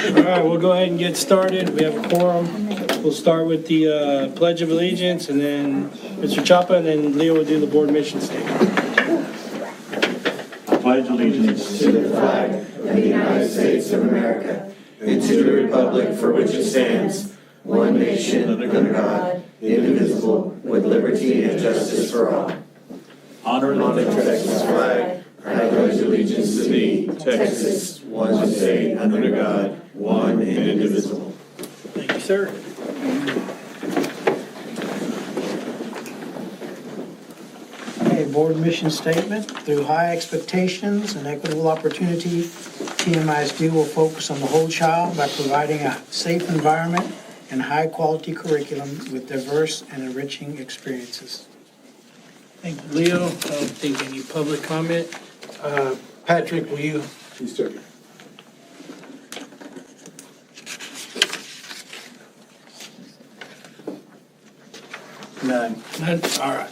All right, we'll go ahead and get started. We have a quorum. We'll start with the Pledge of Allegiance, and then Mr. Chapa, and then Leo will do the board mission statement. I pledge allegiance to the flag of the United States of America and to the republic for which it stands, one nation under God, indivisible, with liberty and justice for all. Honor the Texas flag. I pledge allegiance to thee, Texas, one state under God, one and indivisible. Thank you, sir. Okay, board mission statement. Through high expectations and equitable opportunity, TMISD will focus on the whole child by providing a safe environment and high-quality curriculum with diverse and enriching experiences. Thank you, Leo. I don't think any public comment. Patrick, will you? Please check it. None. None? All right.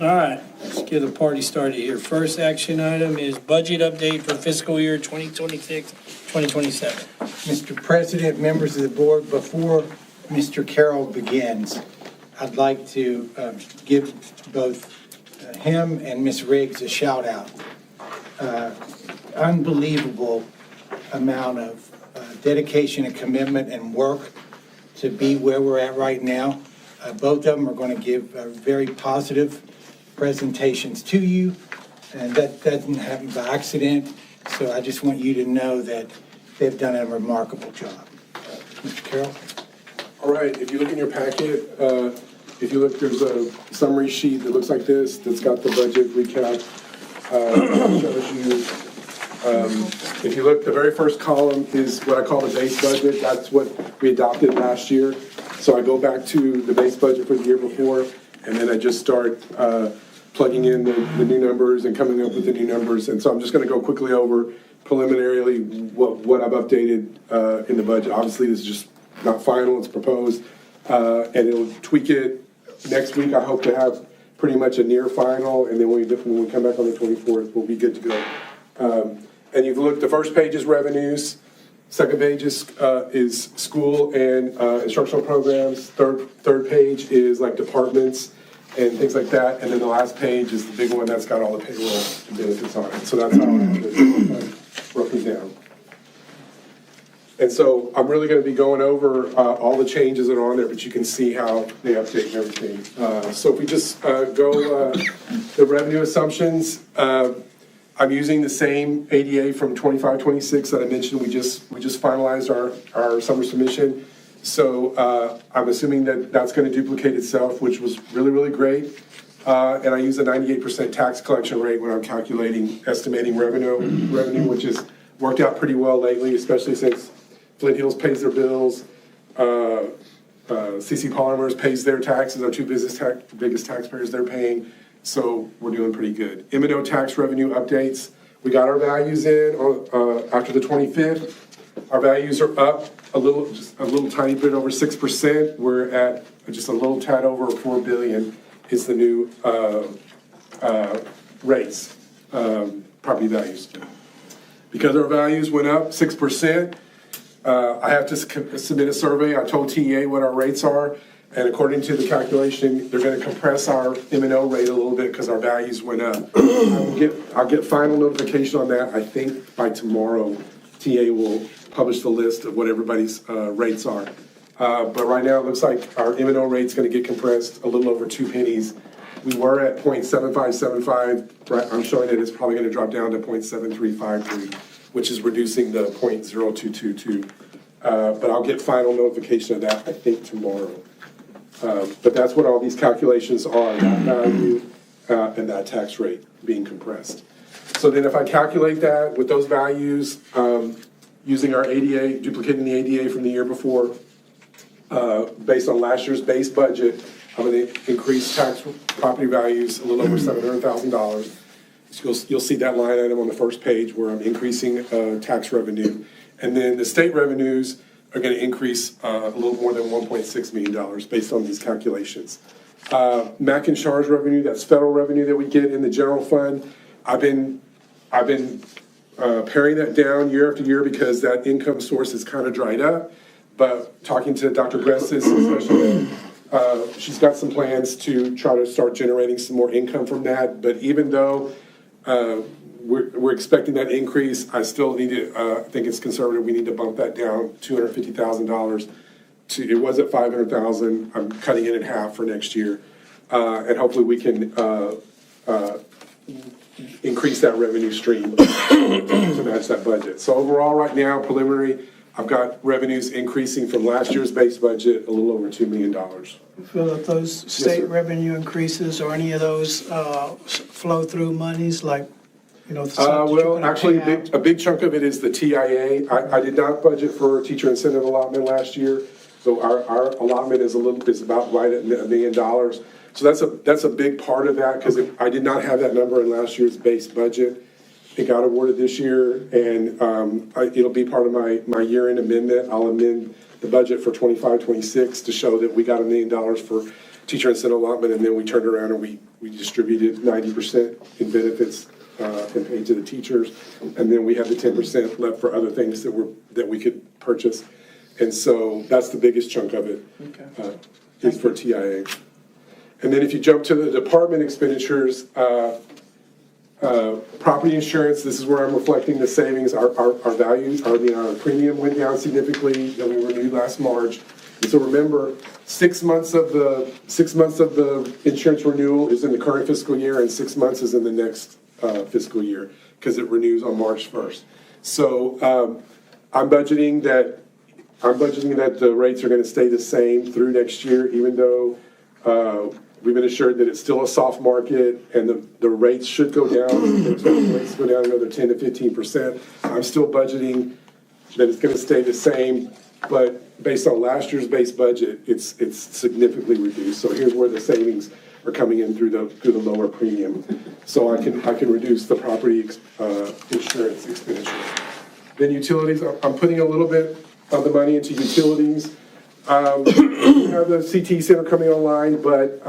All right, let's get the party started here. First action item is budget update for fiscal year 2026, 2027. Mr. President, members of the board, before Mr. Carroll begins, I'd like to give both him and Ms. Riggs a shout out. Unbelievable amount of dedication and commitment and work to be where we're at right now. Both of them are going to give very positive presentations to you, and that doesn't happen by accident. So I just want you to know that they've done a remarkable job. Mr. Carroll? All right, if you look in your packet, if you look, there's a summary sheet that looks like this, that's got the budget recap. Shows you, if you look, the very first column is what I call the base budget. That's what we adopted last year. So I go back to the base budget for the year before, and then I just start plugging in the new numbers and coming up with the new numbers. And so I'm just going to go quickly over preliminarily what I've updated in the budget. Obviously, this is just not final, it's proposed, and it'll tweak it. Next week, I hope to have pretty much a near final, and then when we come back on the 24th, we'll be good to go. And you've looked, the first page is revenues, second page is school and instructional programs, third page is like departments and things like that, and then the last page is the big one that's got all the payroll and benefits on it. So that's how I broke it down. And so I'm really going to be going over all the changes that are on there, but you can see how they update and everything. So if we just go the revenue assumptions, I'm using the same ADA from 25-26 that I mentioned. We just finalized our summer submission. So I'm assuming that that's going to duplicate itself, which was really, really great. And I use a 98% tax collection rate when I'm estimating revenue, which has worked out pretty well lately, especially since Flint Hills pays their bills, CC Polymers pays their taxes, our two biggest taxpayers they're paying, so we're doing pretty good. M&O tax revenue updates, we got our values in after the 25th. Our values are up just a little tiny bit over 6%. We're at just a little tad over 4 billion is the new rates, property values. Because our values went up 6%, I have to submit a survey. I told TEA what our rates are, and according to the calculation, they're going to compress our M&O rate a little bit because our values went up. I'll get final notification on that. I think by tomorrow, TEA will publish the list of what everybody's rates are. But right now, it looks like our M&O rate's going to get compressed a little over 2 pennies. We were at 0.7575. Right, I'm showing that it's probably going to drop down to 0.7353. Which is reducing the 0.0222. But I'll get final notification of that, I think, tomorrow. But that's what all these calculations are, that value and that tax rate being compressed. So then if I calculate that with those values, using our ADA, duplicating the ADA from the year before, based on last year's base budget, I'm going to increase tax property values a little over $700,000. You'll see that line item on the first page where I'm increasing tax revenue. And then the state revenues are going to increase a little more than $1.6 million based on these calculations. MAC and charge revenue, that's federal revenue that we get in the general fund. I've been paring that down year after year because that income source is kind of dried up. But talking to Dr. Gressis, especially, she's got some plans to try to start generating some more income from that. But even though we're expecting that increase, I still need to, I think it's conservative, we need to bump that down $250,000 to, it was at $500,000, I'm cutting it in half for next year. And hopefully we can increase that revenue stream to match that budget. So overall, right now, preliminary, I've got revenues increasing from last year's base budget a little over $2 million. Feel that those state sir. revenue increases or any of those flow-through monies, like, you know, Well, actually, a big chunk of it is the TIA. I did not budget for teacher incentive allotment last year, so our allotment is about right at $1 million. So that's a big part of that, because I did not have that number in last year's base budget. It got awarded this year, and it'll be part of my year-end amendment. I'll amend the budget for 25-26 to show that we got $1 million for teacher incentive allotment, and then we turned around and we distributed 90% in benefits and paid to the teachers, and then we have the 10% left for other things that we could purchase. And so that's the biggest chunk of it, is for TIA. And then if you jump to the department expenditures, property insurance, this is where I'm reflecting the savings. Our values, our premium went down significantly that we renewed last March. And so remember, 6 months of the insurance renewal is in the current fiscal year, and 6 months is in the next fiscal year, because it renews on March 1st. So I'm budgeting that the rates are going to stay the same through next year, even though we've been assured that it's still a soft market and the rates should go down. They expect the rates to go down another 10 to 15%. I'm still budgeting that it's going to stay the same, but based on last year's base budget, it's significantly reduced. So here's where the savings are coming in through the lower premium. So I can reduce the property insurance expenditures. Then utilities, I'm putting a little bit of the money into utilities. We have the CT center coming online, but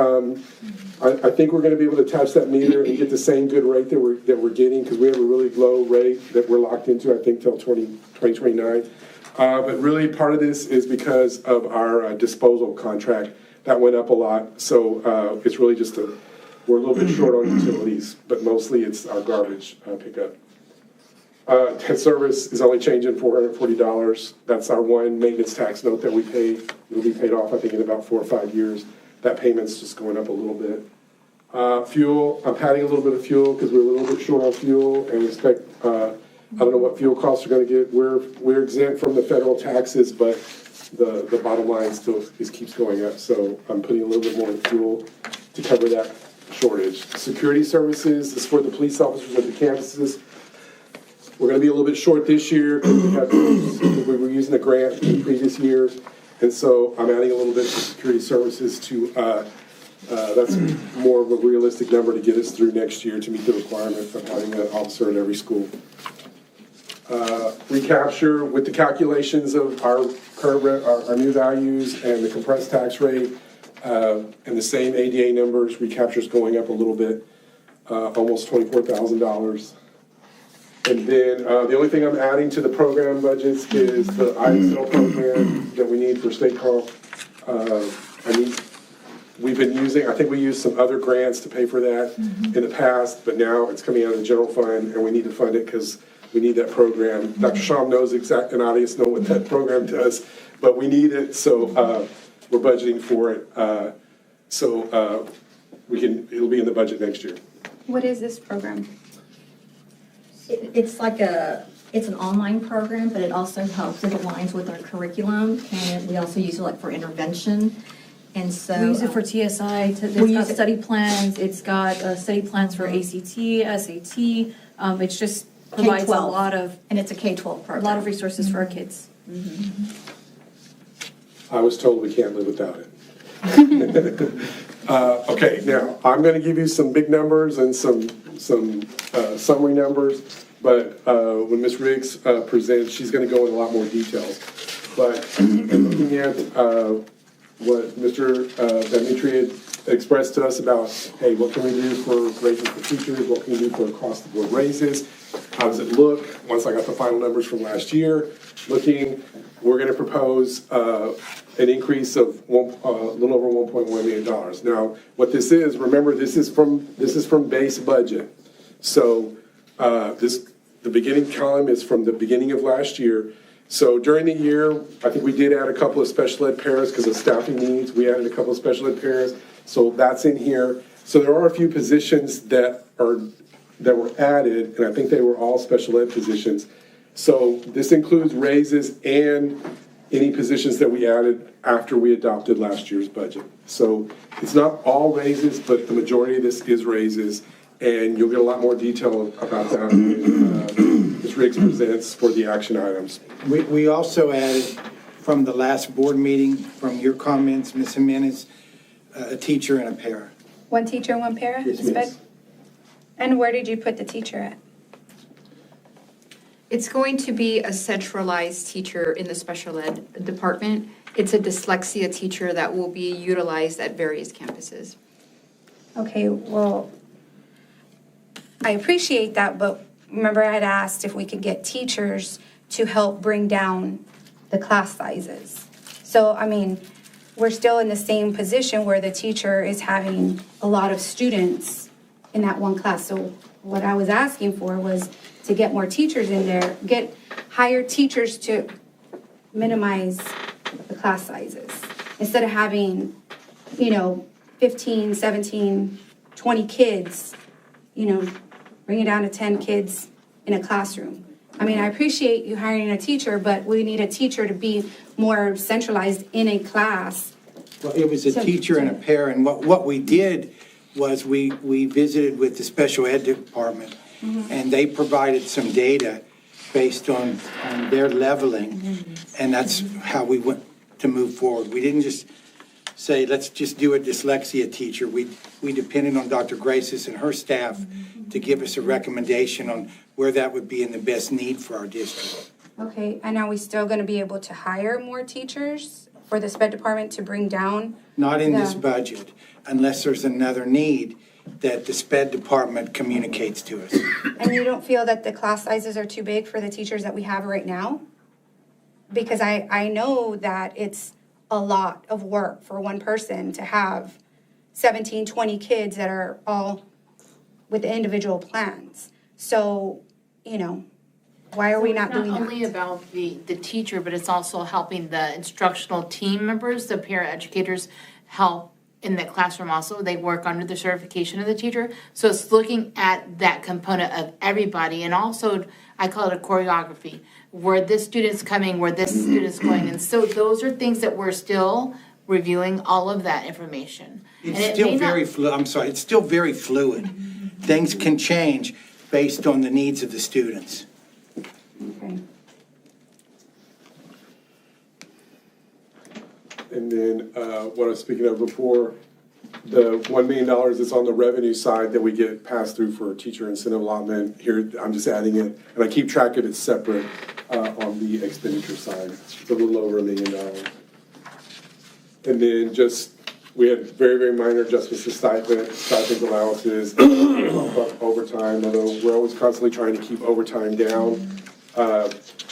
I think we're going to be able to attach that meter and get the same good rate that we're getting, because we have a really low rate that we're locked into, I think, till 2029. But really, part of this is because of our disposal contract. That went up a lot, so it's really just we're a little bit short on utilities, but mostly it's our garbage pickup. Debt service is only changing $440. That's our one maintenance tax note that we pay. It'll be paid off, I think, in about 4 or 5 years. That payment's just going up a little bit. Fuel, I'm padding a little bit of fuel because we're a little bit short on fuel, and we expect, I don't know what fuel costs are going to get. We're exempt from the federal taxes, but the bottom line still keeps going up. So I'm putting a little bit more in fuel to cover that shortage. Security services is for the police officers at the campuses. We're going to be a little bit short this year because we were using a grant in previous years, and so I'm adding a little bit to security services to, that's more of a realistic number to get us through next year to meet the requirement of having an officer in every school. Recapture with the calculations of our current, our new values and the compressed tax rate, and the same ADA numbers, recapture's going up a little bit, almost $24,000. And then the only thing I'm adding to the program budgets is the IXL program that we need for State Call. We've been using, I think we used some other grants to pay for that in the past, but now it's coming out of the general fund, and we need to fund it because we need that program. Dr. Sham knows and audience know what that program does, but we need it, so we're budgeting for it. It'll be in the budget next year. What is this program? It's an online program, but it also helps, it aligns with our curriculum, and we also use it for intervention. And so We use it for TSI, it's got study plans, it's got study plans for ACT, SAT, it just provides a K-12. lot of, and it's a K-12 program. resources for our kids. I was told we can't live without it. Okay, now, I'm going to give you some big numbers and some summary numbers, but when Ms. Riggs presents, she's going to go into a lot more details. But in looking at what Mr. Demetri expressed to us about, hey, what can we do for raises for teachers? What can we do for across-the-board raises? How does it look? Once I got the final numbers from last year, we're gonna propose an increase of a little over $1.1 million. Now, what this is, remember, this is from base budget. So the beginning column is from the beginning of last year. So during the year, I think we did add a couple of special ed paras because of staffing needs. We added a couple of special ed paras, so that's in here. So there are a few positions that were added, and I think they were all special ed positions. So this includes raises and any positions that we added after we adopted last year's budget. So it's not all raises, but the majority of this is raises, and you'll get a lot more detail about that when Ms. Riggs presents for the action items. We also added from the last board meeting, from your comments, Ms. Jimenez, a teacher and a para. One teacher, one para? Yes, Sped? miss. And where did you put the teacher at? It's going to be a centralized teacher in the special ed department. It's a dyslexia teacher that will be utilized at various campuses. Okay, well, I appreciate that, but remember I had asked if we could get teachers to help bring down the class sizes. So, I mean, we're still in the same position where the teacher is having a lot of students in that one class. So what I was asking for was to get more teachers in there, hire teachers to minimize the class sizes. Instead of having, 15, 17, 20 kids, bring it down to 10 kids in a classroom. I mean, I appreciate you hiring a teacher, but we need a teacher to be more centralized in a class. Well, it was a teacher and a para, and what we did was we visited with the special ed department, and they provided some data based on their leveling, and that's how we went to move forward. We didn't just say, let's just do a dyslexia teacher. We depended on Dr. Graces and her staff to give us a recommendation on where that would be in the best need for our district. Okay, and are we still gonna be able to hire more teachers for the sped department to bring down? Not in this the- budget, unless there's another need that the SPED department communicates to us. And you don't feel that the class sizes are too big for the teachers that we have right now? Because I know that it's a lot of work for one person to have 17, 20 kids that are all with individual plans. So, why are we not doing It's not only that? about the teacher, but it's also helping the instructional team members, the paraeducators, help in the classroom also. They work under the certification of the teacher. So it's looking at that component of everybody. And also, I call it a choreography, where this student's coming, where this student's going. And so those are things that we're still reviewing all of that information. And It's it still may not- very it's still very fluid. Things can change based on the needs of the students. Okay. And then what I was speaking of before, the $1 million that's on the revenue side that we get passed through for teacher incentive allotment, here, I'm just adding it, and I keep track of it separate on the expenditure side. It's a little over $1 million. And then we had very, very minor adjustments to stipends, allowances, overtime, although we're always constantly trying to keep overtime down.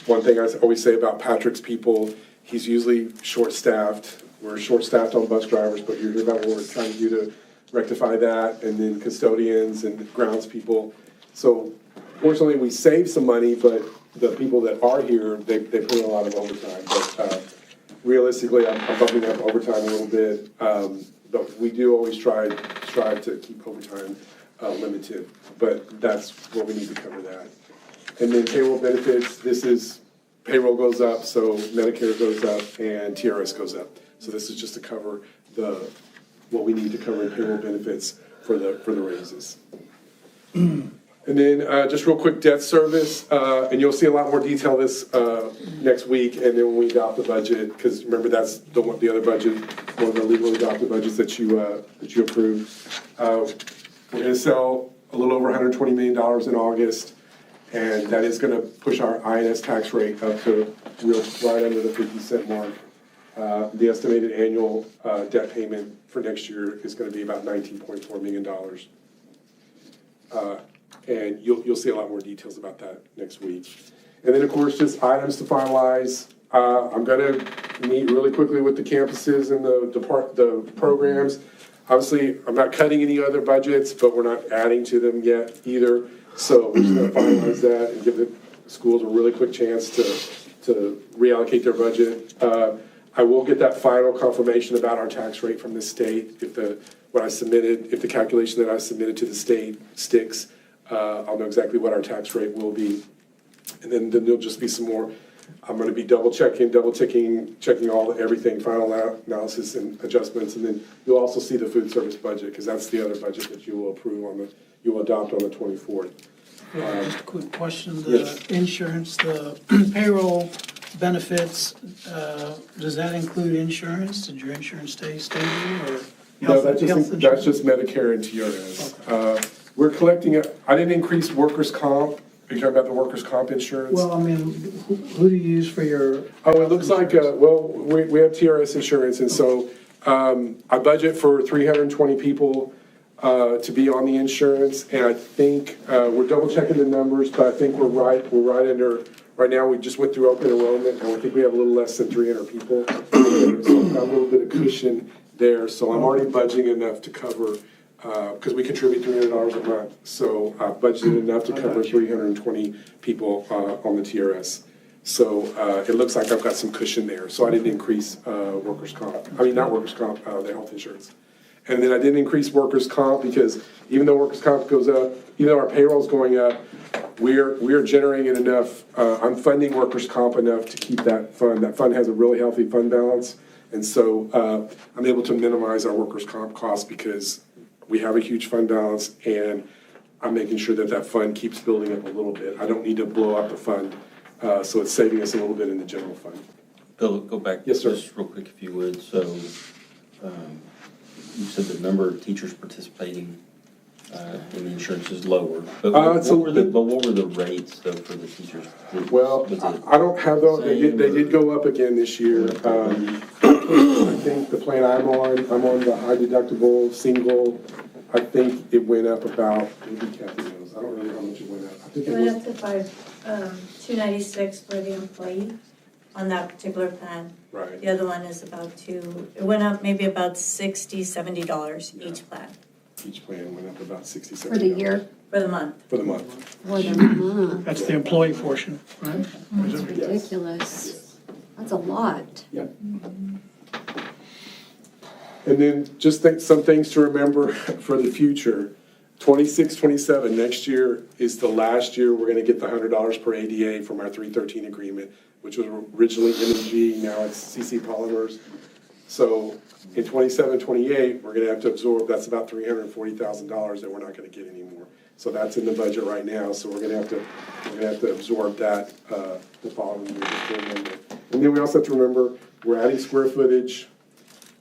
One thing I always say about Patrick's people, he's usually short-staffed. We're short-staffed on bus drivers, but you hear about what we're trying to do to rectify that, and then custodians and grounds people. So fortunately, we save some money, but the people that are here, they put in a lot of overtime. But realistically, I'm bumping up overtime a little bit, but we do always strive to keep overtime limited. But that's what we need to cover that. And then payroll benefits, payroll goes up, so Medicare goes up and TRS goes up. So this is just to cover what we need to cover in payroll benefits for the raises. And then just real quick, debt service, and you'll see a lot more detail this next week, and then when we adopt the budget, because remember that's the other budget, one of the legally adopted budgets that you approved. We're going to sell a little over $120 million in August, and that is going to push our INS tax rate up to right under the 50-cent mark. The estimated annual debt payment for next year is going to be about $19.4 million. And you'll see a lot more details about that next week. And then, of course, just items to finalize. I'm going to meet really quickly with the campuses and the programs. Obviously, I'm not cutting any other budgets, but we're not adding to them yet either. So we're just going to finalize that and give the schools a really quick chance to reallocate their budget. I will get that final confirmation about our tax rate from the state. If the calculation that I submitted to the state sticks, I'll know exactly what our tax rate will be. And then there'll just be some more. I'm going to be double checking, checking everything, final analysis and adjustments. And then you'll also see the food service budget, because that's the other budget that you will you will adopt on the 24th. Just a quick question, the Yes. insurance, the payroll benefits, does that include insurance? Did your insurance stay stable or? No, health that's insurance? just Medicare and TRS. We're collecting, I didn't increase workers' comp. Are you talking about the workers' comp insurance? Well, I mean, who do you use for your? Oh, it looks like, we have TRS insurance, and so I budget for 320 people to be on the insurance, and I think, we're double checking the numbers, but I think we're right now, we just went through open enrollment, and I think we have a little less than 300 people. So we've got a little bit of cushion there, so I'm already budgeting enough to cover, because we contribute $300 a month, so I budgeted enough to cover 320 people on the TRS. So it looks like I've got some cushion there, so I didn't increase workers' comp, the health insurance. And then I didn't increase workers' comp because even though workers' comp goes up, even though our payroll's going up, we're generating enough, I'm funding workers' comp enough to keep that fund. That fund has a really healthy fund balance, and so I'm able to minimize our workers' comp costs because we have a huge fund balance, and I'm making sure that that fund keeps building up a little bit. I don't need to blow up the fund, so it's saving us a little bit in the general fund. Bill, go back Yes, sir. just real quick if you would. So you said the number of teachers participating in the insurance is lower. But what were the rates though for the teachers? Well, I don't have those. They did go up again this year. I think the plan I'm on the high deductible single. I think it went up about, maybe Kathy knows, I don't really know how much it went up. I think It went up to $296 for the employee on that particular plan. Right. The other one is about it went up maybe about $60, $70 Yeah. each plan. Each plan went up about $67. For the year? For the month. For the month. For the month. That's the employee portion, right? That's ridiculous. That's a lot. Yeah. And then just some things to remember for the future. 26, 27, next year is the last year we're gonna get the $100 per ADA from our 313 agreement, which was originally M&G, now it's CC Polymers. So in 27, 28, we're gonna have to absorb, that's about $340,000 that we're not gonna get anymore. So that's in the budget right now, so we're gonna have to absorb that the following year. Just to remember. And then we also have to remember, we're adding square footage.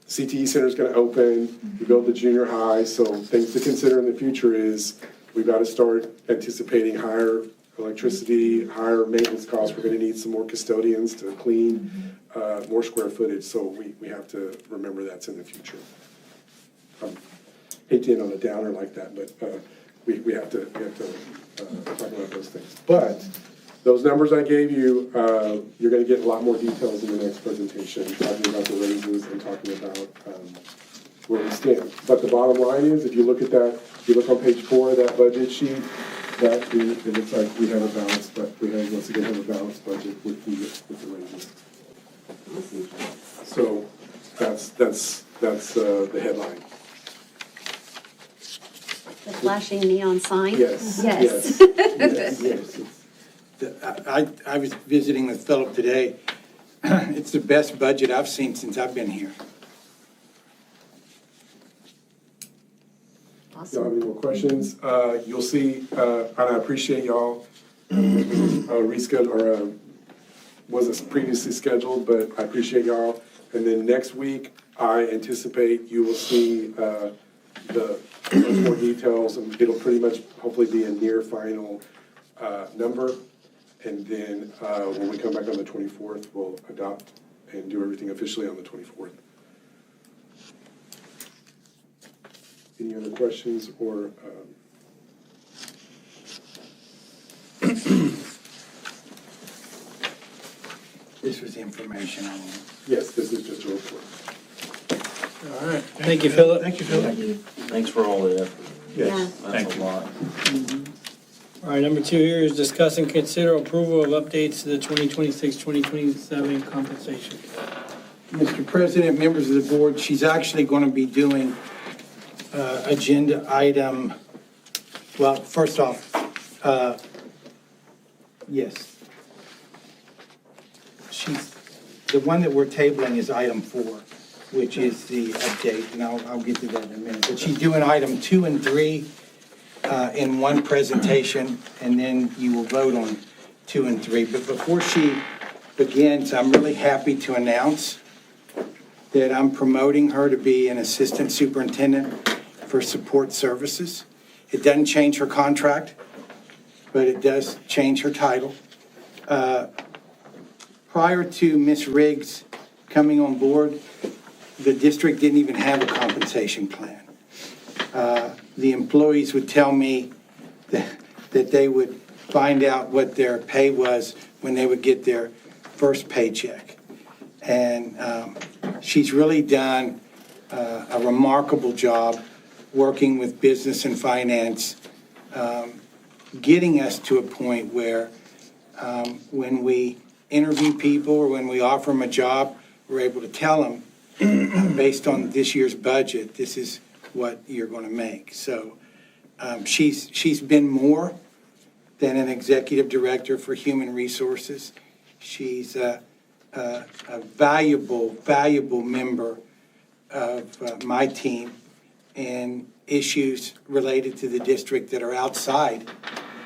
CTE Center is going to open, we build the junior high, so things to consider in the future is we've got to start anticipating higher electricity, higher maintenance costs. We're going to need some more custodians to clean, more square footage, so we have to remember that's in the future. Hate to end on a downer like that, but we have to talk about those things. But those numbers I gave you, you're going to get a lot more details in the next presentation, talking about the raises and talking about where we stand. But the bottom line is, if you look at that, if you look on page 4 of that budget sheet, it looks like we have a balanced, but we have, once again, have a balanced budget with the raises. So that's the headline. The flashing neon sign? Yes. Yes. Yes. I was visiting with Philip today. It's the best budget I've seen since I've been here. Y'all have any more questions? You'll see, and I appreciate y'all rescheduled, or wasn't previously scheduled, but I appreciate y'all. And then next week, I anticipate you will see the much more details, and it'll pretty much hopefully be a near final number. And then when we come back on the 24th, we'll adopt and do everything officially on the 24th. Any other questions or? This was the information I wanted. Yes, this is just a report. All right, thank you, Philip. Thank you, Philip. Thanks for all the effort. Yes. That's a lot. All right, number 2 here is discuss and consider approval of updates to the 2026-2027 compensation. Mr. President, members of the board, she's actually going to be doing agenda item, well, first off, yes. The one that we're tabling is item 4, which is the update, and I'll get to that in a minute. But she's doing item 2 and 3 in one presentation, and then you will vote on 2 and 3. But before she begins, I'm really happy to announce that I'm promoting her to be an assistant superintendent for support services. It doesn't change her contract, but it does change her title. Prior to Ms. Riggs coming on board, the district didn't even have a compensation plan. The employees would tell me that they would find out what their pay was when they would get their first paycheck. And she's really done a remarkable job working with business and finance, getting us to a point where when we interview people or when we offer them a job, we're able to tell them, based on this year's budget, this is what you're going to make. So she's been more than an executive director for human resources. She's a valuable member of my team and issues related to the district that are outside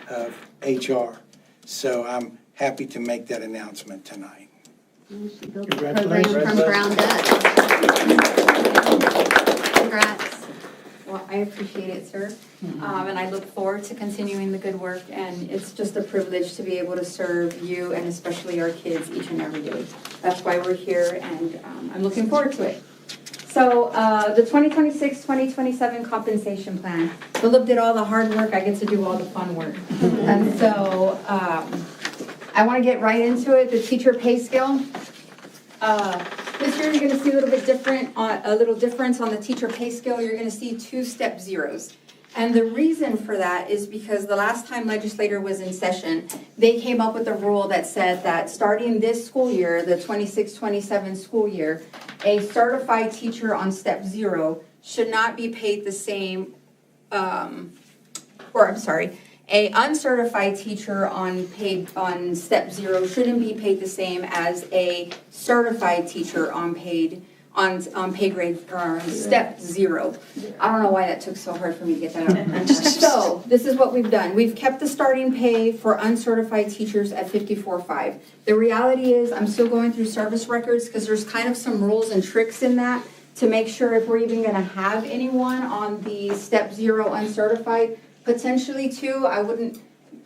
of HR. So I'm happy to make that announcement tonight. She built the program from ground up. Congrats. Well, I appreciate it, sir. And I look forward to continuing the good work. And it's just a privilege to be able to serve you and especially our kids each and every day. That's why we're here, and I'm looking forward to it. So the 2026-2027 compensation plan. Philip did all the hard work. I get to do all the fun work. And so I want to get right into it. The teacher pay scale. This year you're going to see a little difference on the teacher pay scale. You're going to see 2 step zeros. And the reason for that is because the last time legislature was in session, they came up with a rule that said that starting this school year, the 26-27 school year, a certified teacher on step 0 should not be paid the same, a uncertified teacher on step 0 shouldn't be paid the same as a certified teacher on pay grade or on step 0. I don't know why that took so hard for me to get that out. So this is what we've done. We've kept the starting pay for uncertified teachers at $54,500. The reality is I'm still going through service records because there's kind of some rules and tricks in that to make sure if we're even going to have anyone on the step 0 uncertified. Potentially 2,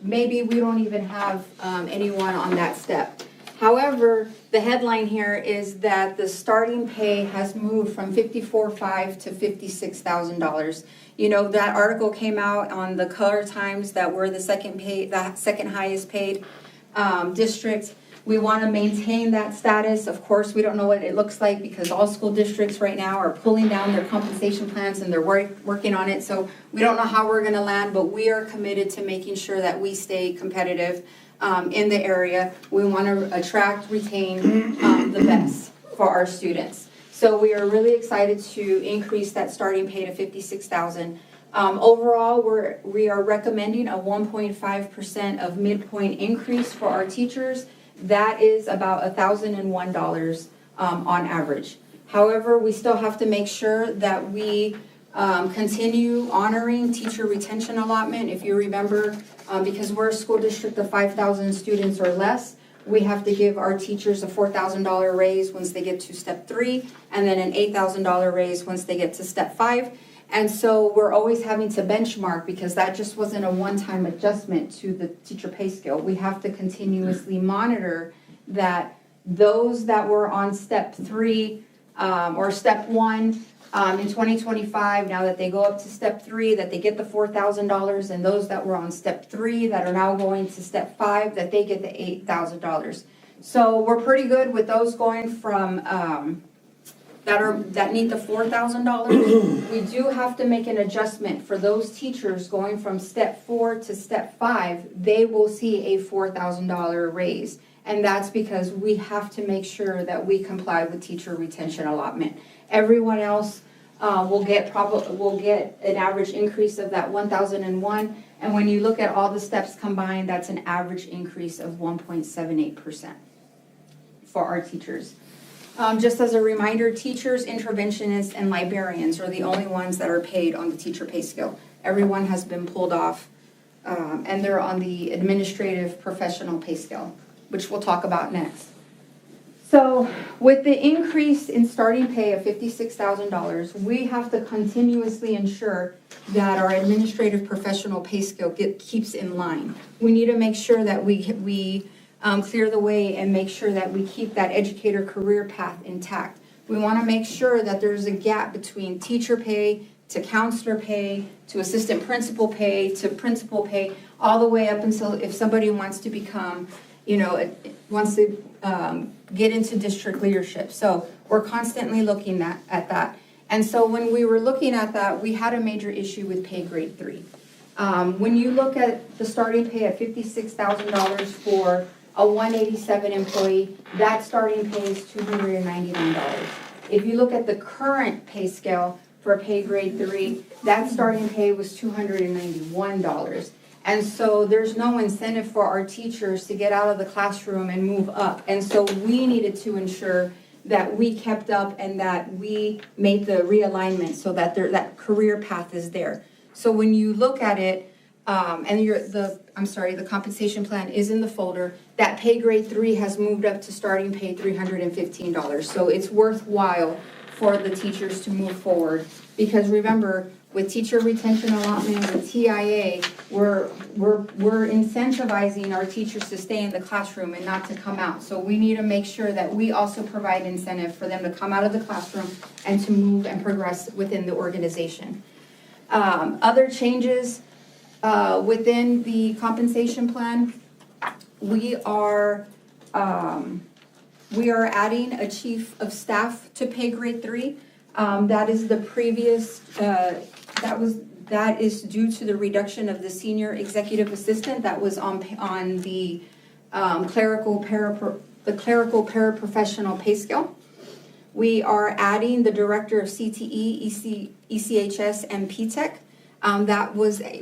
maybe we don't even have anyone on that step. However, the headline here is that the starting pay has moved from $54,500 to $56,000. You know, that article came out on the Color Times that we're the second highest paid district. We want to maintain that status. Of course, we don't know what it looks like because all school districts right now are pulling down their compensation plans and they're working on it. So we don't know how we're going to land, but we are committed to making sure that we stay competitive in the area. We want to attract, retain the best for our students. So we are really excited to increase that starting pay to $56,000. Overall, we are recommending a 1.5% of midpoint increase for our teachers. That is about $1,001 on average. However, we still have to make sure that we continue honoring teacher retention allotment. If you remember, because we're a school district of 5,000 students or less, we have to give our teachers a $4,000 raise once they get to step 3, and then an $8,000 raise once they get to step 5. And so we're always having to benchmark because that just wasn't a one-time adjustment to the teacher pay scale. We have to continuously monitor that Those that were on step 3 or step 1 in 2025, now that they go up to step 3, that they get the $4,000, and those that were on step 3 that are now going to step 5, that they get the $8,000. So we're pretty good with those going from that need the $4,000. We do have to make an adjustment for those teachers going from step 4 to step 5. They will see a $4,000 raise, and that's because we have to make sure that we comply with teacher retention allotment. Everyone else will get an average increase of that 1,001, and when you look at all the steps combined, that's an average increase of 1.78% for our teachers. Just as a reminder, teachers, interventionists, and librarians are the only ones that are paid on the teacher pay scale. Everyone has been pulled off, and they're on the administrative professional pay scale, which we'll talk about next. So with the increase in starting pay of $56,000, we have to continuously ensure that our administrative professional pay scale keeps in line. We need to make sure that we clear the way and make sure that we keep that educator career path intact. We want to make sure that there's a gap between teacher pay to counselor pay to assistant principal pay to principal pay, all the way up until if somebody wants to become, wants to get into district leadership. So we're constantly looking at that. And so when we were looking at that, we had a major issue with pay grade 3. When you look at the starting pay at $56,000 for a 187 employee, that starting pay is $299. If you look at the current pay scale for pay grade 3, that starting pay was $291. And so there's no incentive for our teachers to get out of the classroom and move up. And so we needed to ensure that we kept up and that we made the realignment so that that career path is there. So when you look at it, the compensation plan is in the folder. That pay grade 3 has moved up to starting pay $315. So it's worthwhile for the teachers to move forward. Because remember, with teacher retention allotment, with TIA, we're incentivizing our teachers to stay in the classroom and not to come out. So we need to make sure that we also provide incentive for them to come out of the classroom and to move and progress within the organization. Other changes within the compensation plan, we are adding a chief of staff to pay grade 3. That is the previous, that is due to the reduction of the senior executive assistant that was on the clerical paraprofessional pay scale. We are adding the director of CTE, ECHS, and PTEC.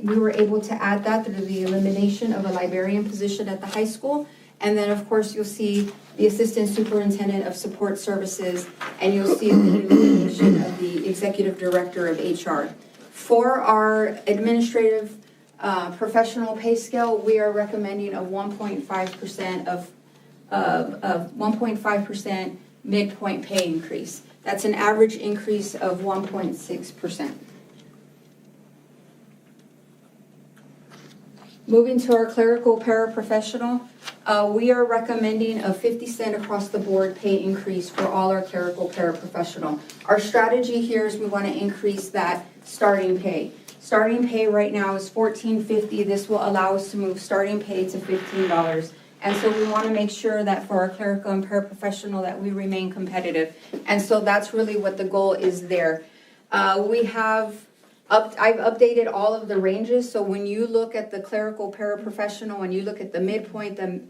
We were able to add that through the elimination of a librarian position at the high school. And then, of course, you'll see the assistant superintendent of support services, and you'll see the elimination of the executive director of HR. For our administrative professional pay scale, we are recommending a 1.5% of 1.5% midpoint pay increase. That's an average increase of 1.6%. Moving to our clerical paraprofessional, we are recommending a 50-cent across the board pay increase for all our clerical paraprofessional. Our strategy here is we want to increase that starting pay. Starting pay right now is $14.50. This will allow us to move starting pay to $15. And so we want to make sure that for our clerical and paraprofessional that we remain competitive. And so that's really what the goal is there. I've updated all of the ranges, so when you look at the clerical paraprofessional and you look at the midpoint, the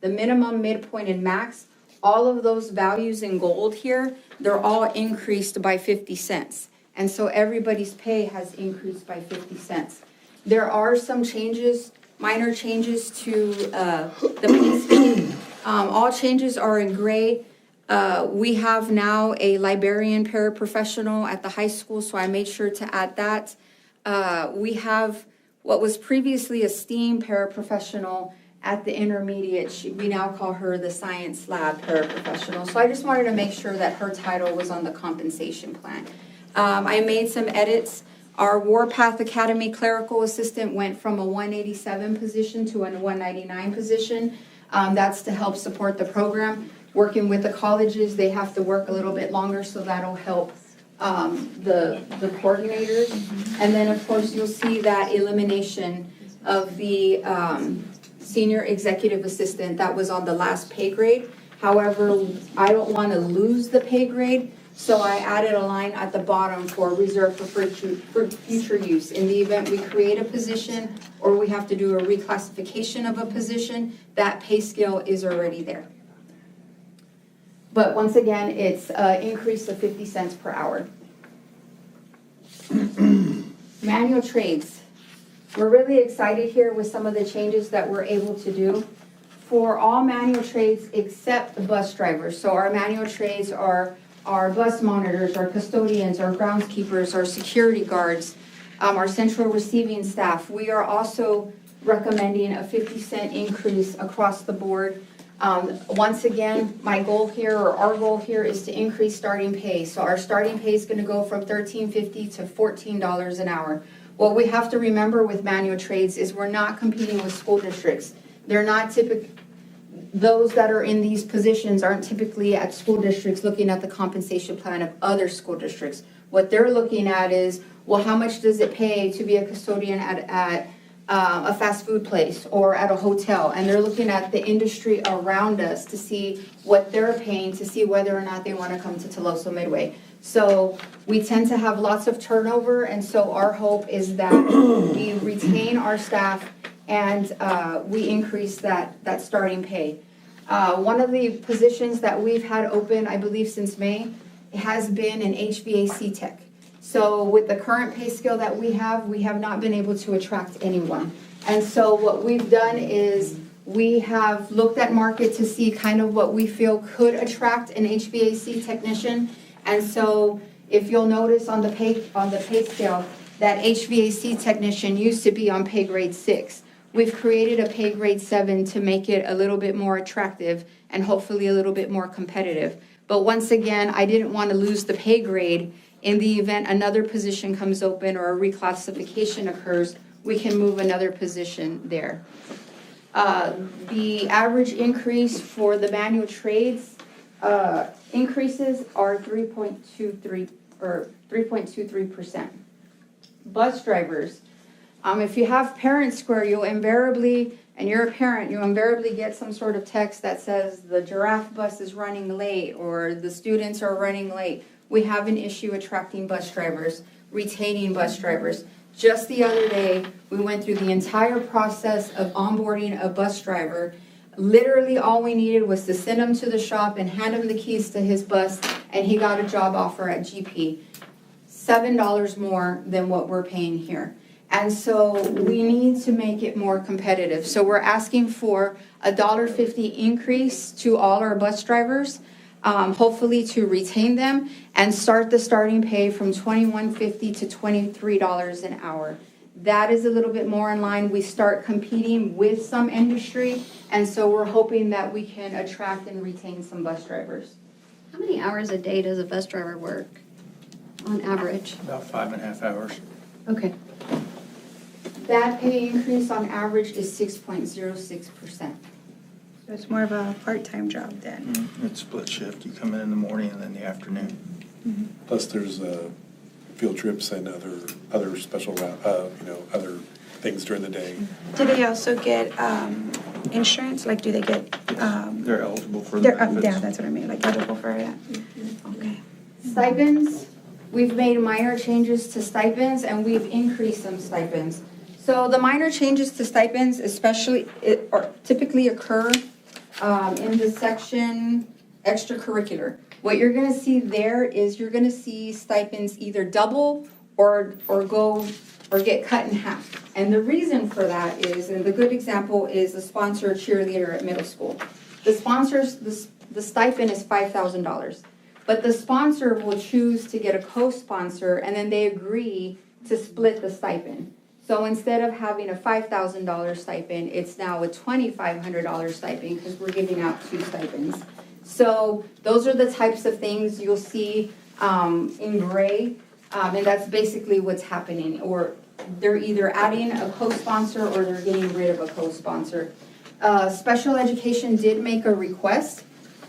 minimum, midpoint, and max, all of those values in gold here, they're all increased by 50 cents. And so everybody's pay has increased by 50 cents. There are some changes, minor changes to the pay scale. All changes are in gray. We have now a librarian paraprofessional at the high school, so I made sure to add that. We have what was previously a STEAM paraprofessional at the intermediate. We now call her the science lab paraprofessional. So I just wanted to make sure that her title was on the compensation plan. I made some edits. Our Warpath Academy clerical assistant went from a 187 position to a 199 position. That's to help support the program. working with the colleges, they have to work a little bit longer, so that'll help the coordinators. And then, of course, you'll see that elimination of the senior executive assistant that was on the last pay grade. However, I don't want to lose the pay grade, so I added a line at the bottom for reserve for future use. In the event we create a position or we have to do a reclassification of a position, that pay scale is already there. But once again, it's an increase of 50 cents per hour. Manual trades. We're really excited here with some of the changes that we're able to do for all manual trades except the bus drivers. So our manual trades are our bus monitors, our custodians, our groundskeepers, our security guards, our central receiving staff. We are also recommending a 50-cent increase across the board. Once again, my goal here, or our goal here, is to increase starting pay. So our starting pay is going to go from $13.50 to $14 an hour. What we have to remember with manual trades is we're not competing with school districts. They're not typical. Those that are in these positions aren't typically at school districts looking at the compensation plan of other school districts. What they're looking at is, well, how much does it pay to be a custodian at a fast food place or at a hotel? And they're looking at the industry around us to see what they're paying, to see whether or not they want to come to Tuloso Midway. So we tend to have lots of turnover, and so our hope is that we retain our staff and we increase that starting pay. One of the positions that we've had open, I believe since May, has been an HVAC tech. So with the current pay scale that we have not been able to attract anyone. And so what we've done is we have looked at market to see kind of what we feel could attract an HVAC technician. And so if you'll notice on the pay scale, that HVAC technician used to be on pay grade 6. We've created a pay grade 7 to make it a little bit more attractive and hopefully a little bit more competitive. But once again, I didn't want to lose the pay grade. In the event another position comes open or a reclassification occurs, we can move another position there. The average increase for the manual trades increases are 3.23%. Bus drivers. If you have Parent Square, you'll invariably, and you're a parent, you'll invariably get some sort of text that says the Giraffe bus is running late or the students are running late. We have an issue attracting bus drivers, retaining bus drivers. Just the other day, we went through the entire process of onboarding a bus driver. Literally all we needed was to send him to the shop and hand him the keys to his bus, and he got a job offer at GP. $7 more than what we're paying here. And so we need to make it more competitive. So we're asking for a $1.50 increase to all our bus drivers, hopefully to retain them and start the starting pay from $21.50 to $23 an hour. That is a little bit more in line. We start competing with some industry, and so we're hoping that we can attract and retain some bus drivers. How many hours a day does a bus driver work on average? About 5.5 hours. Okay. That pay increase on average is 6.06%. So it's more of a part-time job then? It's split shift. You come in the morning and then the afternoon. Plus there's field trips and other special, other things during the day. Do they also get insurance? Like, do they get? They're eligible for the benefits. Yeah, that's what I mean, like eligible for that. Okay. Stipends, we've made minor changes to stipends and we've increased some stipends. So the minor changes to stipends typically occur in the section extracurricular. What you're gonna see there is you're gonna see stipends either double or get cut in half. And the reason for that is, and the good example is the sponsor cheerleader at middle school. The stipend is $5,000, but the sponsor will choose to get a co-sponsor and then they agree to split the stipend. So instead of having a $5,000 stipend, it's now a $2,500 stipend because we're giving out 2 stipends. So those are the types of things you'll see in gray, and that's basically what's happening. Or they're either adding a co-sponsor or they're getting rid of a co-sponsor. Special education did make a request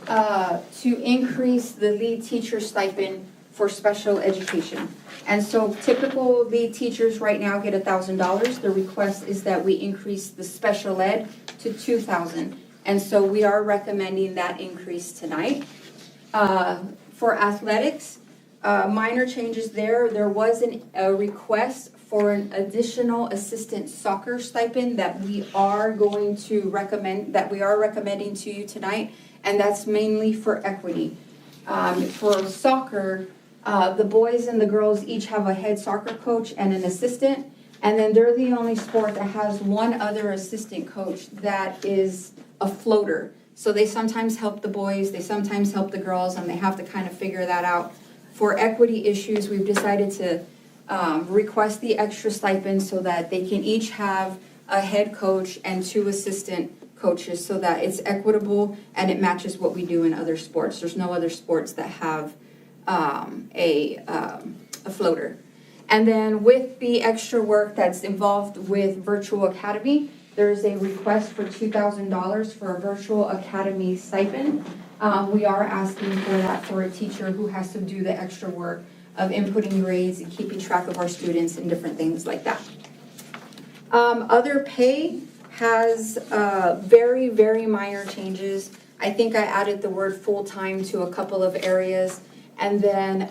to increase the lead teacher stipend for special education. And so typical lead teachers right now get $1,000. The request is that we increase the special ed to $2,000. And so we are recommending that increase tonight. For athletics, minor changes there. There was a request for an additional assistant soccer stipend that we are recommending to you tonight, and that's mainly for equity. For soccer, the boys and the girls each have a head soccer coach and an assistant, and then they're the only sport that has one other assistant coach that is a floater. So they sometimes help the boys, they sometimes help the girls, and they have to kind of figure that out. For equity issues, we've decided to request the extra stipend so that they can each have a head coach and 2 assistant coaches so that it's equitable and it matches what we do in other sports. There's no other sports that have a floater. And then with the extra work that's involved with Virtual Academy, there's a request for $2,000 for a Virtual Academy stipend. We are asking for that for a teacher who has to do the extra work of inputting grades and keeping track of our students and different things like that. Other pay has very, very minor changes. I think I added the word full-time to a couple of areas. And then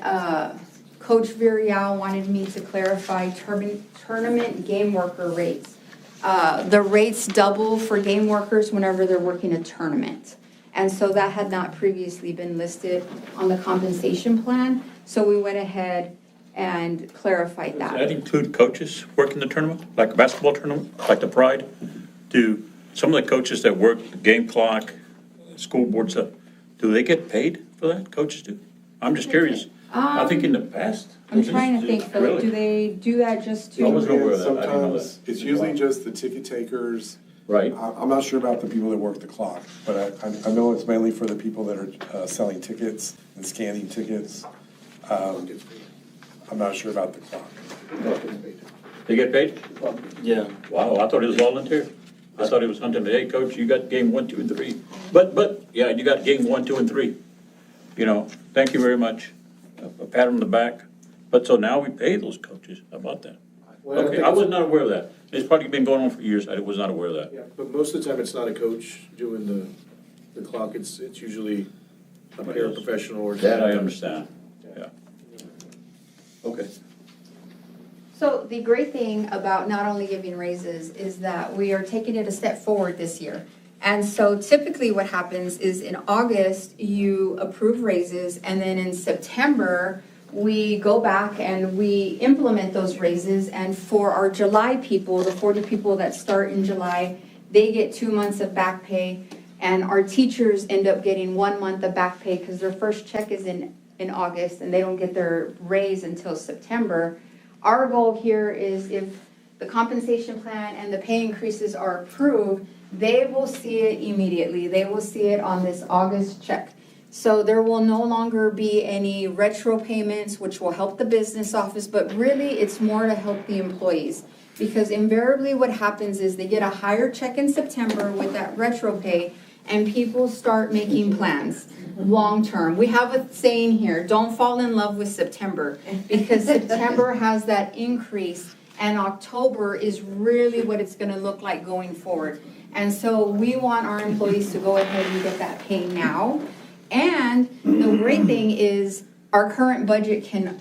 Coach Virial wanted me to clarify tournament game worker rates. The rates double for game workers whenever they're working a tournament. And so that had not previously been listed on the compensation plan. So we went ahead and clarified that. Does that include coaches working the tournament, like a basketball tournament, like the Pride? Do some of the coaches that work the game clock, school board stuff, do they get paid for that? Coaches do? I'm just curious. I think in the past. I'm trying to think, Philip, do they do that just to? I wasn't aware of that. I didn't know Sometimes that. it's usually just the ticket takers. Right. I'm not sure about the people that work the clock, but I know it's mainly for the people that are selling tickets and scanning tickets. I'm not sure about the clock. They get paid? Yeah. Wow, I thought it was volunteer. I thought it was something, hey, coach, you got game 1, 2, and 3. But, yeah, you got game 1, 2, and 3. You know, thank you very much. A pat on the back. But so now we pay those coaches. How about that? Well, Okay, I was not aware of that. It's probably been going on for years. I was not aware of that. Yeah, but most of the time, it's not a coach doing the clock. It's usually a paraprofessional or. That I understand. Yeah. Okay. So the great thing about not only giving raises is that we are taking it a step forward this year. And so typically what happens is in August, you approve raises, and then in September, we go back and we implement those raises. And for our July people, the 40 people that start in July, they get 2 months of back pay. And our teachers end up getting 1 month of back pay because their first check is in August and they don't get their raise until September. Our goal here is if the compensation plan and the pay increases are approved, they will see it immediately. They will see it on this August check. So there will no longer be any retro payments, which will help the business office, but really it's more to help the employees. Because invariably what happens is they get a higher check in September with that retro pay, and people start making plans long-term. We have a saying here, don't fall in love with September, because September has that increase, and October is really what it's gonna look like going forward. And so we want our employees to go ahead and get that pay now. And the great thing is our current budget can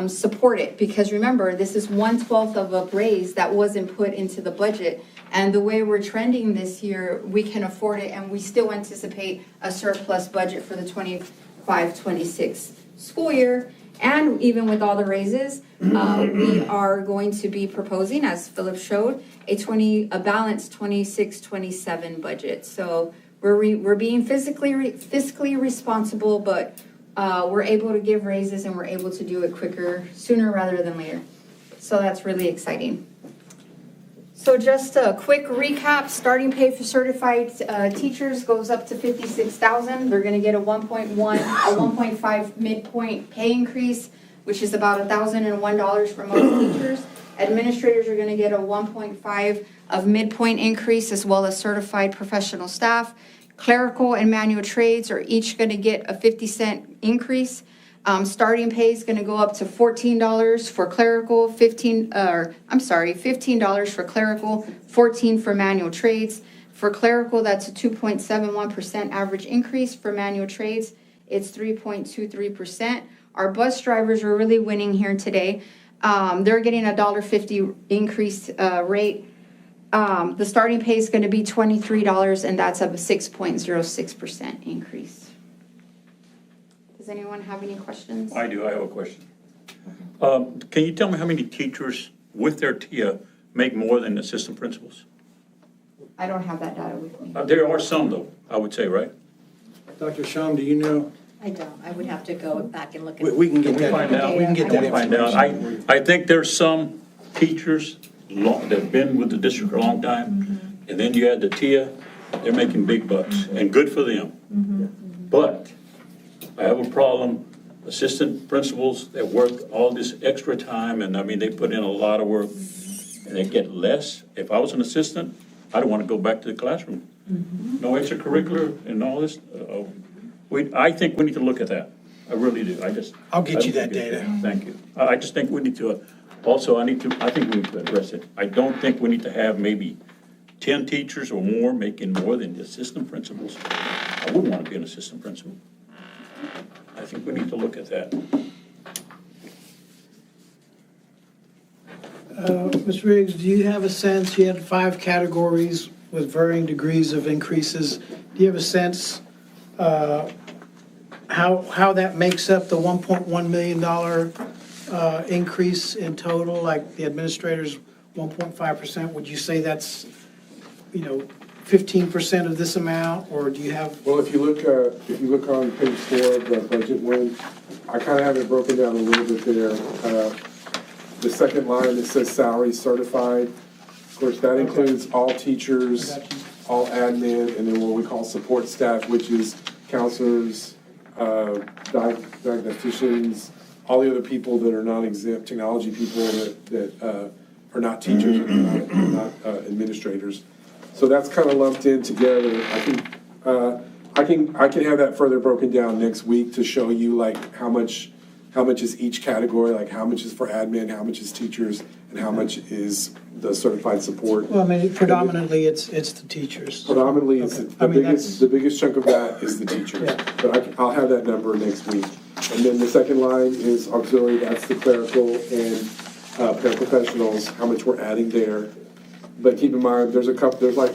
support it, because remember, this is 1/12 of a raise that wasn't put into the budget. And the way we're trending this year, we can afford it, and we still anticipate a surplus budget for the 25-26 school year. And even with all the raises, we are going to be proposing, as Philip showed, a balanced 26-27 budget. So we're being fiscally responsible, but we're able to give raises and we're able to do it quicker, sooner rather than later. So that's really exciting. So just a quick recap, starting pay for certified teachers goes up to $56,000. They're gonna get a 1.5 midpoint pay increase, which is about $1,001 for most teachers. Administrators are gonna get a 1.5 of midpoint increase, as well as certified professional staff. Clerical and manual trades are each going to get a 50-cent increase. Starting pay is going to go up to $14 for clerical, $15 for clerical, $14 for manual trades. For clerical, that's a 2.71% average increase. For manual trades, it's 3.23%. Our bus drivers are really winning here today. They're getting a $1.50 increase rate. The starting pay is going to be $23, and that's a 6.06% increase. Does anyone have any questions? I do, I have a question. Can you tell me how many teachers with their TIA make more than assistant principals? I don't have that data with me. There are some though, I would say, right? Dr. Shum, do you know? I don't, I would have to go back and look at. We can get Can we that. find out? We can get that Can we find out? information. I think there's some teachers that have been with the district a long time, and then you add the TIA, they're making big bucks, and good for them. But I have a problem, assistant principals that work all this extra time, and I mean, they put in a lot of work, and they get less. If I was an assistant, I don't want to go back to the classroom. No extracurricular and all this. I think we need to look at that. I really do. I'll get you that data. Thank you. I just think we need to, also, I think we need to address it. I don't think we need to have maybe 10 teachers or more making more than the assistant principals. I wouldn't want to be an assistant principal. I think we need to look at that. Ms. Riggs, do you have a sense, you had 5 categories with varying degrees of increases. Do you have a sense how that makes up the $1.1 million increase in total, like the administrator's 1.5%? Would you say that's, 15% of this amount, or do you have? Well, if you look on page 4 of the budget one, I kind of have it broken down a little bit there. The second line that says salary certified, of course, that includes all teachers, all admin, and then what we call support staff, which is counselors, diagnosticians, all the other people that are non-exempt, technology people that are not teachers or not administrators. So that's kind of lumped in together. I can have that further broken down next week to show you like how much is each category, like how much is for admin, how much is teachers, and how much is the certified support. Well, I mean, predominantly it's the teachers. Predominantly, it's the biggest chunk of that is the teachers. Yeah. But I'll have that number next week. And then the second line is auxiliary, that's the clerical and paraprofessionals, how much we're adding there. But keep in mind, there's like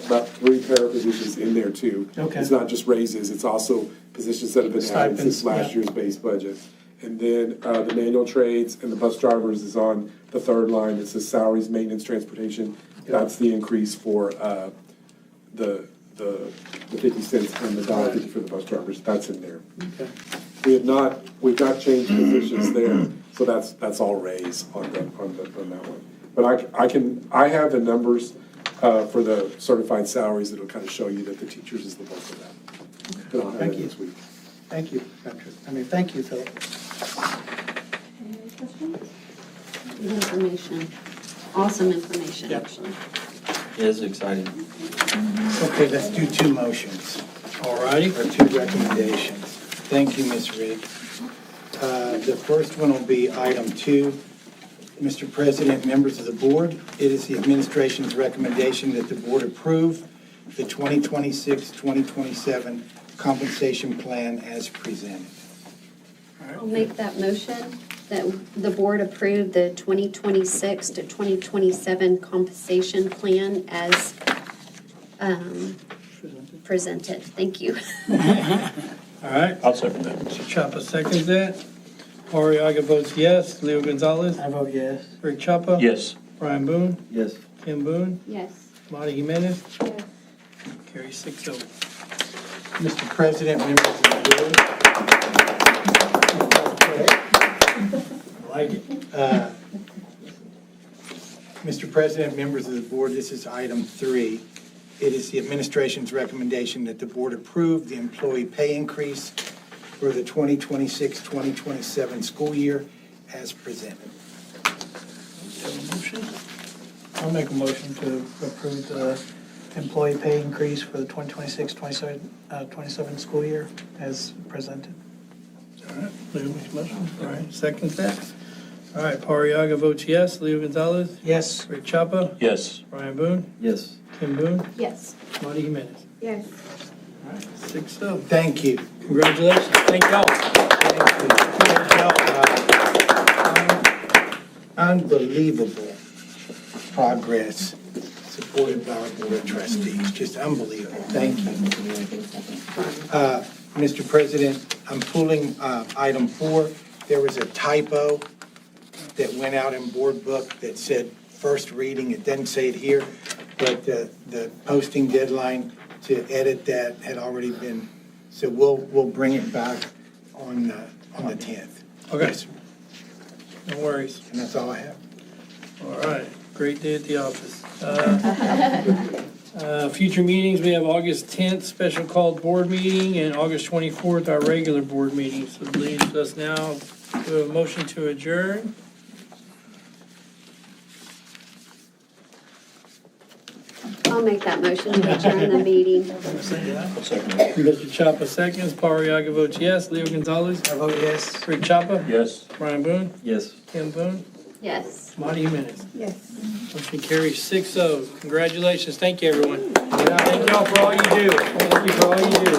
about 3 para positions in there too. Okay. It's not just raises, it's also positions that have been added since Stipends, last year's base budget. And then the manual trades and the bus drivers is on the third line. It says salaries, maintenance, transportation. That's the increase for the 50 cents and the $1.50 for the bus drivers. That's in there. Okay. We've not changed positions there, so that's all raise on that one. But I have the numbers for the certified salaries that'll kind of show you that the teachers is the bulk of that. But I'll have Thank that you. next week. Thank you, Patrick. Thank you, Philip. Any other questions? Good information. Awesome information, Yep. actually. Yeah, it's exciting. Okay, let's do 2 motions. All righty. Or 2 recommendations. Thank you, Ms. Riggs. The first one will be item 2. Mr. President, members of the board, it is the administration's recommendation that the board approve the 2026-2027 compensation plan as presented. I'll make that motion that the board approve the 2026 to 2027 compensation plan as presented. Thank you. All right. I'll second that. Mr. Chapa seconds that. Ariaga votes yes. Leo Gonzalez. I vote yes. Rick Chapa. Yes. Brian Boone. Yes. Kim Boone. Yes. Lottie Jimenez. Yes. Carrie 6-0. Mr. President, members of the board. I like it. Mr. President, members of the board, this is item 3. It is the administration's recommendation that the board approve the employee pay increase for the 2026-2027 school year as presented. Have a motion? I'll make a motion to approve the employee pay increase for the 2026-27 school year as presented. All right, Leo makes a motion. All right, second that. All right, Pariaga votes yes. Leo Gonzalez? Yes. Rick Chapa? Yes. Brian Boone? Yes. Kim Boone? Yes. Marty Jimenez? Yes. 6-0. Thank you. Congratulations. Thank y'all. Unbelievable progress supported by our Board of Trustees, just unbelievable. Thank you. Mr. President, I'm pulling item 4. There was a typo that went out in Board Book that said first reading. It doesn't say it here, but the posting deadline to edit that had already been, so we'll bring it back on the 10th. Okay. Yes, sir. No worries. And that's all I have. All right, great day at the office. Future meetings, we have August 10th, special called board meeting, and August 24th, our regular board meeting. So it leaves us now to a motion to adjourn. I'll make that motion to adjourn the meeting. Mr. Chapa seconds, Pariaga votes yes. Leo Gonzalez? I vote yes. Rick Chapa? Yes. Brian Boone? Yes. Kim Boone? Yes. Marty Jimenez? Yes. Motion carries 6-0. Congratulations. Thank you, everyone. Thank y'all for all you do. Thank you for all you do.